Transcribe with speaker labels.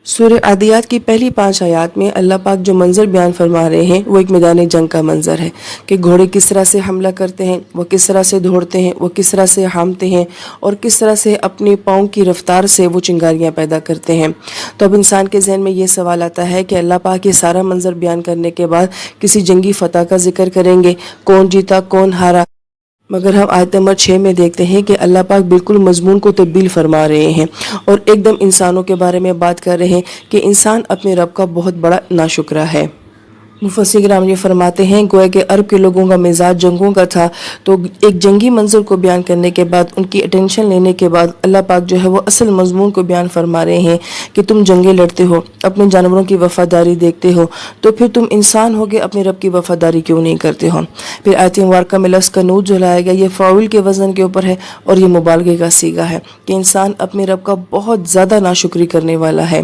Speaker 1: سورہ عادیات کی پہلی 5 آیات میں اللہ پاک جو منظر بیان فرما رہے ہیں وہ ایک میدان جنگ کا منظر ہے کہ گھوڑے کس طرح سے حملہ کرتے ہیں، وہ کس طرح سے دوڑتے ہیں، وہ کس طرح سے ہامتے ہیں اور کس طرح سے اپنے پاؤں کی رفتار سے وہ چنگاریاں پیدا کرتے ہیں۔ تو اب انسان کے ذہن میں یہ سوال آتا ہے کہ اللہ پاک یہ سارا منظر بیان کرنے کے بعد کسی جنگی فتح کا ذکر کریں گے، کون جیتا کون ہارا؟ مگر ہم آیت نمبر 6 میں دیکھتے ہیں کہ اللہ پاک بالکل مضمون کو تبدیل فرما رہے ہیں اور ایک دم انسانوں کے بارے میں بات کر رہے ہیں کہ انسان اپنے رب کا بہت بڑا ناشکرہ ہے۔ مفسر کرام یہ فرماتے ہیں گویا کہ عرب کے لوگوں کا مزاج جنگوں کا تھا، تو ایک جنگی منظر کو بیان کرنے کے بعد ان کی اٹینشن لینے کے بعد اللہ پاک جو ہے وہ اصل مضمون کو بیان فرما رہے ہیں کہ تم جنگیں لڑتے ہو، اپنے جانوروں کی وفاداری دیکھتے ہو، تو پھر تم انسان ہوگے اپنے رب کی وفاداری کیوں نہیں کرتے ہو؟ پھر آیت مبارکہ میں لفظ قنوت جو لایا گیا یہ فاعل کے وزن کے اوپر ہے اور یہ مبالغے کا صیغہ ہے کہ انسان اپنے رب کا بہت زیادہ ناشکری کرنے والا ہے۔